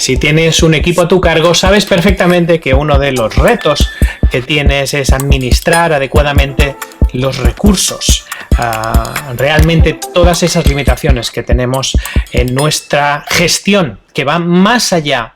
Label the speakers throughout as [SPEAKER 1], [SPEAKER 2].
[SPEAKER 1] Si tienes un equipo a tu cargo, sabes perfectamente que uno de los retos que tienes es administrar adecuadamente los recursos. Realmente todas esas limitaciones que tenemos en nuestra gestión, que van más allá,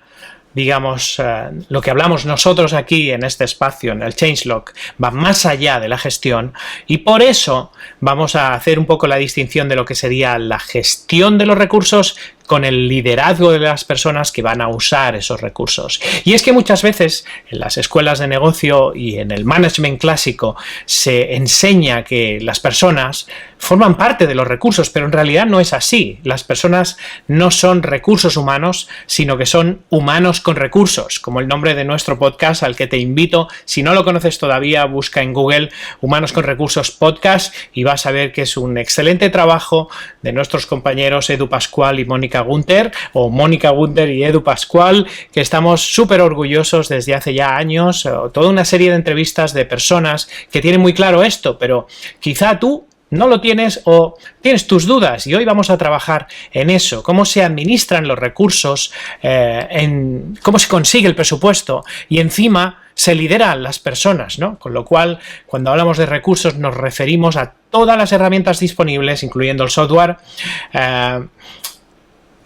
[SPEAKER 1] digamos, lo que hablamos nosotros aquí en este espacio, en el Changelog, va más allá de la gestión, y por eso vamos a hacer un poco la distinción de lo que sería la gestión de los recursos con el liderazgo de las personas que van a usar esos recursos. Y es que muchas veces en las escuelas de negocio y en el management clásico se enseña que las personas forman parte de los recursos, pero en realidad no es así. Las personas no son recursos humanos, sino que son humanos con recursos, como el nombre de nuestro podcast al que te invito. Si no lo conoces todavía, busca en Google Humanos con Recursos Podcast y vas a ver que es un excelente trabajo de nuestros compañeros Edu Pascual y Mónica Gunter, o Mónica Gunter y Edu Pascual, que estamos súper orgullosos desde hace ya años, toda una serie de entrevistas de personas que tienen muy claro esto, pero quizá tú no lo tienes o tienes tus dudas, y hoy vamos a trabajar en eso, cómo se administran los recursos, cómo se consigue el presupuesto y encima se lideran las personas, ¿no? Con lo cual, cuando hablamos de recursos nos referimos a todas las herramientas disponibles, incluyendo el software,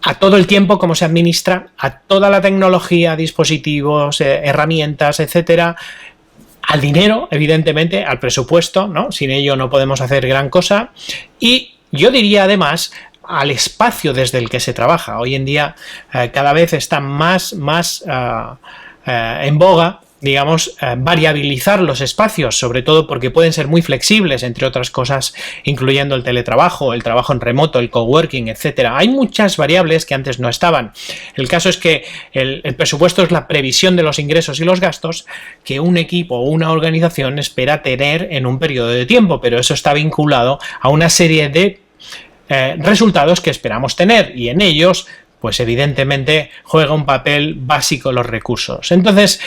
[SPEAKER 1] a todo el tiempo, cómo se administra, a toda la tecnología, dispositivos, herramientas, etcétera, al dinero, evidentemente, al presupuesto, ¿no? Sin ello no podemos hacer gran cosa, y yo diría además al espacio desde el que se trabaja. Hoy en día cada vez está más en boga, digamos, variabilizar los espacios, sobre todo porque pueden ser muy flexibles, entre otras cosas, incluyendo el teletrabajo, el trabajo en remoto, el coworking, etcétera. Hay muchas variables que antes no estaban. El caso es que el presupuesto es la previsión de los ingresos y los gastos que un equipo o una organización espera tener en un periodo de tiempo, pero eso está vinculado a una serie de resultados que esperamos tener, y en ellos pues evidentemente juega un papel básico los recursos. Entonces,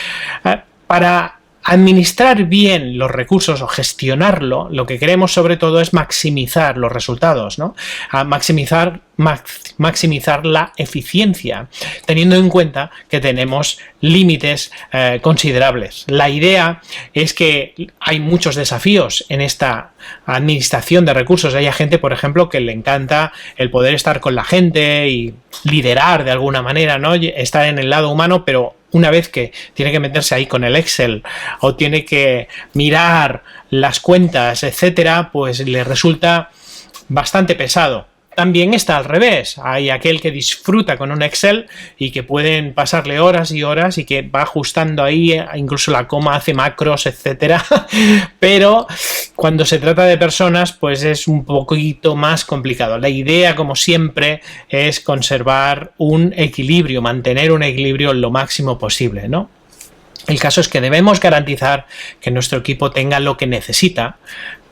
[SPEAKER 1] para administrar bien los recursos o gestionarlo, lo que queremos sobre todo es maximizar los resultados, ¿no? Maximizar la eficiencia, teniendo en cuenta que tenemos límites considerables. La idea es que hay muchos desafíos en esta administración de recursos. Hay gente, por ejemplo, que le encanta el poder estar con la gente y liderar de alguna manera, ¿no? Estar en el lado humano, pero una vez que tiene que meterse ahí con el Excel o tiene que mirar las cuentas, etcétera, pues le resulta bastante pesado. También está al revés. Hay aquel que disfruta con un Excel y que pueden pasarle horas y horas y que va ajustando ahí, incluso la coma hace macros, etcétera. Pero cuando se trata de personas, pues es un poquito más complicado. La idea, como siempre, es conservar un equilibrio, mantener un equilibrio lo máximo posible, ¿no? El caso es que debemos garantizar que nuestro equipo tenga lo que necesita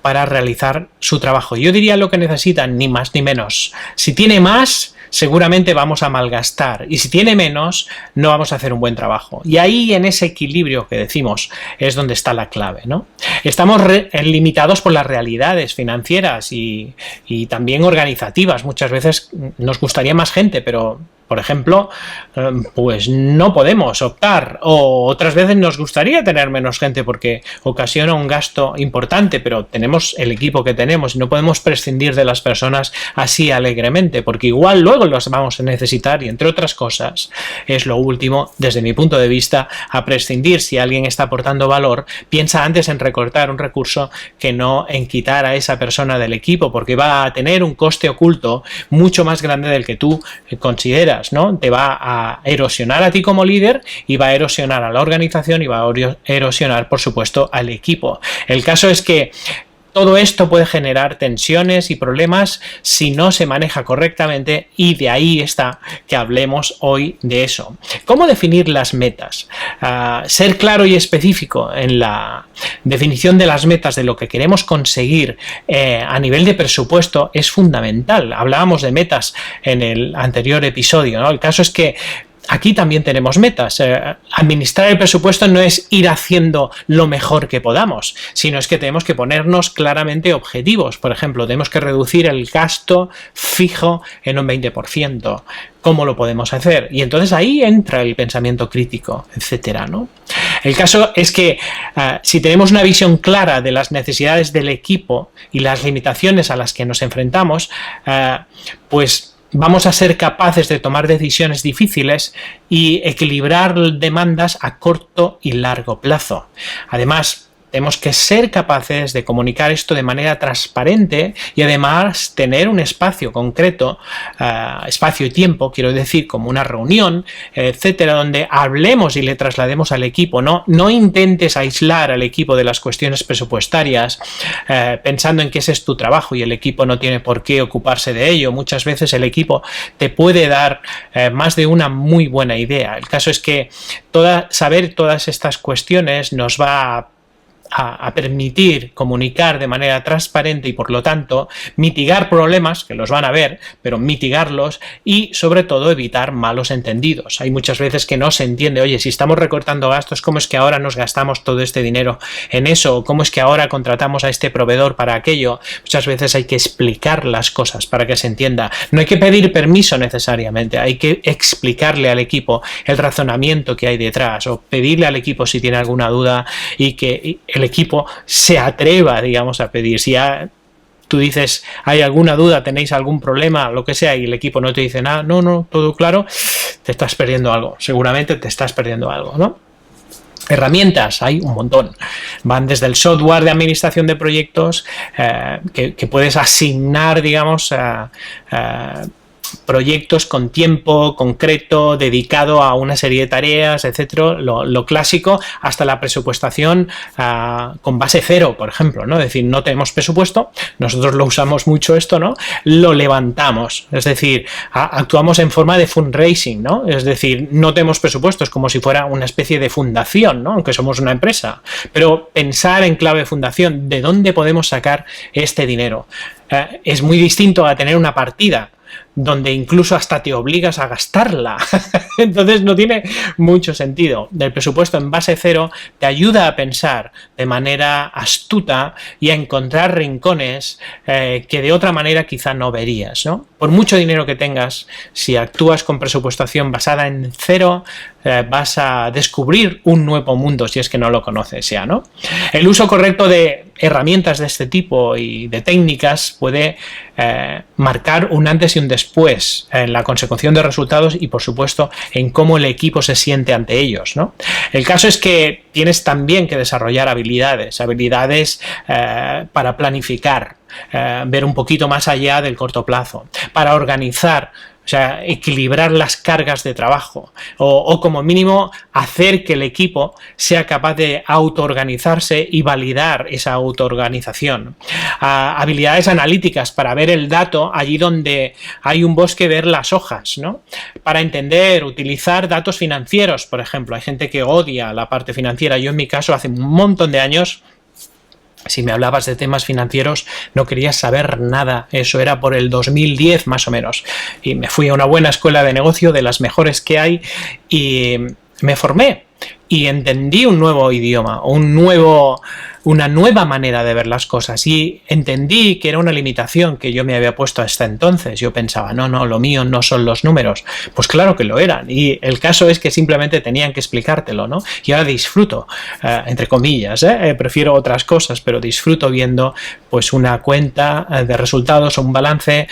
[SPEAKER 1] para realizar su trabajo. Yo diría lo que necesitan, ni más ni menos. Si tiene más, seguramente vamos a malgastar, y si tiene menos, no vamos a hacer un buen trabajo. Y ahí, en ese equilibrio que decimos, es donde está la clave, ¿no? Estamos limitados por las realidades financieras y también organizativas. Muchas veces nos gustaría más gente, pero por ejemplo, pues no podemos optar, o otras veces nos gustaría tener menos gente porque ocasiona un gasto importante, pero tenemos el equipo que tenemos y no podemos prescindir de las personas así alegremente, porque igual luego los vamos a necesitar, y entre otras cosas es lo último desde mi punto de vista a prescindir. Si alguien está aportando valor, piensa antes en recortar un recurso que no en quitar a esa persona del equipo, porque va a tener un coste oculto mucho más grande del que tú consideras, ¿no? Te va a erosionar a ti como líder, y va a erosionar a la organización, y va a erosionar, por supuesto, al equipo. El caso es que todo esto puede generar tensiones y problemas si no se maneja correctamente, y de ahí está que hablemos hoy de eso. ¿Cómo definir las metas? Ser claro y específico en la definición de las metas, de lo que queremos conseguir a nivel de presupuesto, es fundamental. Hablábamos de metas en el anterior episodio, ¿no? El caso es que aquí también tenemos metas. Administrar el presupuesto no es ir haciendo lo mejor que podamos, sino es que tenemos que ponernos claramente objetivos. Por ejemplo, tenemos que reducir el gasto fijo en un 20%. ¿Cómo lo podemos hacer? Y entonces ahí entra el pensamiento crítico, etcétera, ¿no? El caso es que si tenemos una visión clara de las necesidades del equipo y las limitaciones a las que nos enfrentamos, pues vamos a ser capaces de tomar decisiones difíciles y equilibrar demandas a corto y largo plazo. Además, tenemos que ser capaces de comunicar esto de manera transparente y además tener un espacio concreto, espacio y tiempo, quiero decir, como una reunión, etcétera, donde hablemos y le traslademos al equipo. No intentes aislar al equipo de las cuestiones presupuestarias pensando en que ese es tu trabajo y el equipo no tiene por qué ocuparse de ello. Muchas veces el equipo te puede dar más de una muy buena idea. El caso es que saber todas estas cuestiones nos va a permitir comunicar de manera transparente y por lo tanto mitigar problemas, que los van a haber, pero mitigarlos y sobre todo evitar malos entendidos. Hay muchas veces que no se entiende, oye, si estamos recortando gastos, ¿cómo es que ahora nos gastamos todo este dinero en eso? ¿Cómo es que ahora contratamos a este proveedor para aquello? Muchas veces hay que explicar las cosas para que se entienda. No hay que pedir permiso necesariamente, hay que explicarle al equipo el razonamiento que hay detrás o pedirle al equipo si tiene alguna duda y que el equipo se atreva, digamos, a pedir. Si tú dices, hay alguna duda, tenéis algún problema, lo que sea, y el equipo no te dice nada, no, todo claro, te estás perdiendo algo, seguramente te estás perdiendo algo, ¿no? Herramientas, hay un montón. Van desde el software de administración de proyectos que puedes asignar, digamos, proyectos con tiempo concreto dedicado a una serie de tareas, etcétera, lo clásico, hasta la presupuestación con base cero, por ejemplo, ¿no? Es decir, no tenemos presupuesto, nosotros lo usamos mucho esto, ¿no? Lo levantamos, es decir, actuamos en forma de fundraising, ¿no? Es decir, no tenemos presupuesto, es como si fuera una especie de fundación, ¿no? Aunque somos una empresa, pero pensar en clave fundación, ¿de dónde podemos sacar este dinero? Es muy distinto a tener una partida donde incluso hasta te obligas a gastarla. Entonces no tiene mucho sentido. El presupuesto en base cero te ayuda a pensar de manera astuta y a encontrar rincones que de otra manera quizá no verías, ¿no? Por mucho dinero que tengas, si actúas con presupuestación basada en cero, vas a descubrir un nuevo mundo si es que no lo conoces ya, ¿no? El uso correcto de herramientas de este tipo y de técnicas puede marcar un antes y un después en la consecución de resultados y, por supuesto, en cómo el equipo se siente ante ellos, ¿no? El caso es que tienes también que desarrollar habilidades para planificar, ver un poquito más allá del corto plazo, para organizar, o sea, equilibrar las cargas de trabajo o como mínimo hacer que el equipo sea capaz de autoorganizarse y validar esa autoorganización. Habilidades analíticas para ver el dato allí donde hay un bosque, ver las hojas, ¿no? Para entender, utilizar datos financieros, por ejemplo. Hay gente que odia la parte financiera. Yo en mi caso hace un montón de años, si me hablabas de temas financieros, no quería saber nada. Eso era por el 2010 más o menos. Y me fui a una buena escuela de negocio, de las mejores que hay, y me formé. Y entendí un nuevo idioma, una nueva manera de ver las cosas. Y entendí que era una limitación que yo me había puesto hasta entonces. Yo pensaba, no, lo mío no son los números. Pues claro que lo eran. Y el caso es que simplemente tenían que explicártelo, ¿no? Y ahora disfruto, entre comillas, prefiero otras cosas, pero disfruto viendo pues una cuenta de resultados o un balance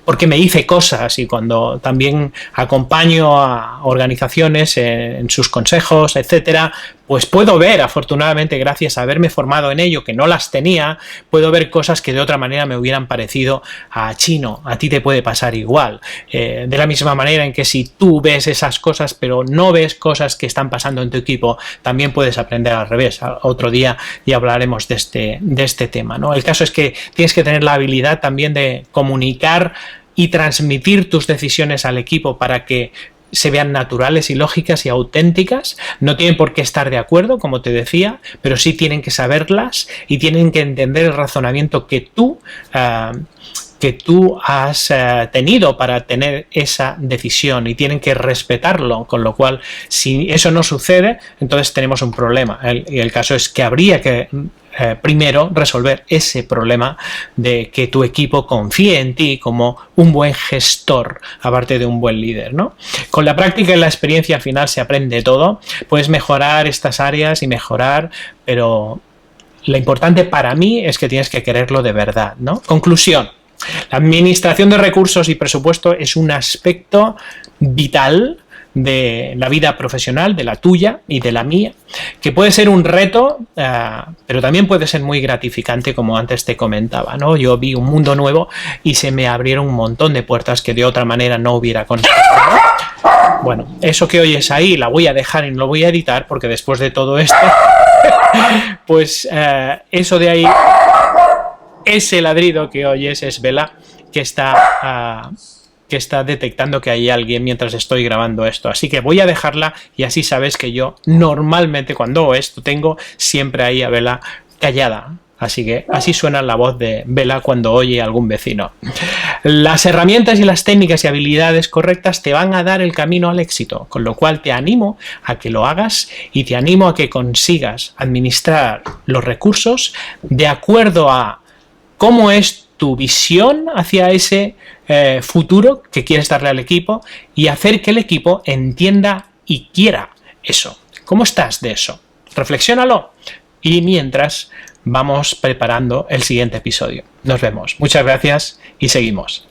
[SPEAKER 1] porque me hice cosas, y cuando también acompaño a organizaciones en sus consejos, etcétera, pues puedo ver, afortunadamente, gracias a haberme formado en ello, que no las tenía, puedo ver cosas que de otra manera me hubieran parecido a chino. A ti te puede pasar igual. De la misma manera en que si tú ves esas cosas, pero no ves cosas que están pasando en tu equipo, también puedes aprender al revés. Otro día ya hablaremos de este tema, ¿no? El caso es que tienes que tener la habilidad también de comunicar y transmitir tus decisiones al equipo para que se vean naturales y lógicas y auténticas. No tienen por qué estar de acuerdo, como te decía, pero sí tienen que saberlas y tienen que entender el razonamiento que tú que tú has tenido para tener esa decisión y tienen que respetarlo, con lo cual si eso no sucede, entonces tenemos un problema. Y el caso es que habría que primero resolver ese problema de que tu equipo confíe en ti como un buen gestor, aparte de un buen líder, ¿no? Con la práctica y la experiencia al final se aprende todo. Puedes mejorar estas áreas y mejorar, pero lo importante para mí es que tienes que quererlo de verdad, ¿no? Conclusión. La administración de recursos y presupuesto es un aspecto vital de la vida profesional, de la tuya y de la mía, que puede ser un reto, pero también puede ser muy gratificante, como antes te comentaba, ¿no? Yo vi un mundo nuevo y se me abrieron un montón de puertas que de otra manera no hubiera conseguido. Bueno, eso que oyes ahí la voy a dejar y no lo voy a editar, porque después de todo esto, pues eso de ahí, ese ladrido que oyes es Bella, que está detectando que hay alguien mientras estoy grabando esto. Así que voy a dejarla y así sabes que yo normalmente cuando hago esto tengo siempre ahí a Bella callada. Así que así suena la voz de Bella cuando oye a algún vecino. Las herramientas y las técnicas y habilidades correctas te van a dar el camino al éxito, con lo cual te animo a que lo hagas y te animo a que consigas administrar los recursos de acuerdo a cómo es tu visión hacia ese futuro que quieres darle al equipo y hacer que el equipo entienda y quiera eso. ¿Cómo estás de eso? Reflexiónalo y mientras vamos preparando el siguiente episodio. Nos vemos. Muchas gracias y seguimos.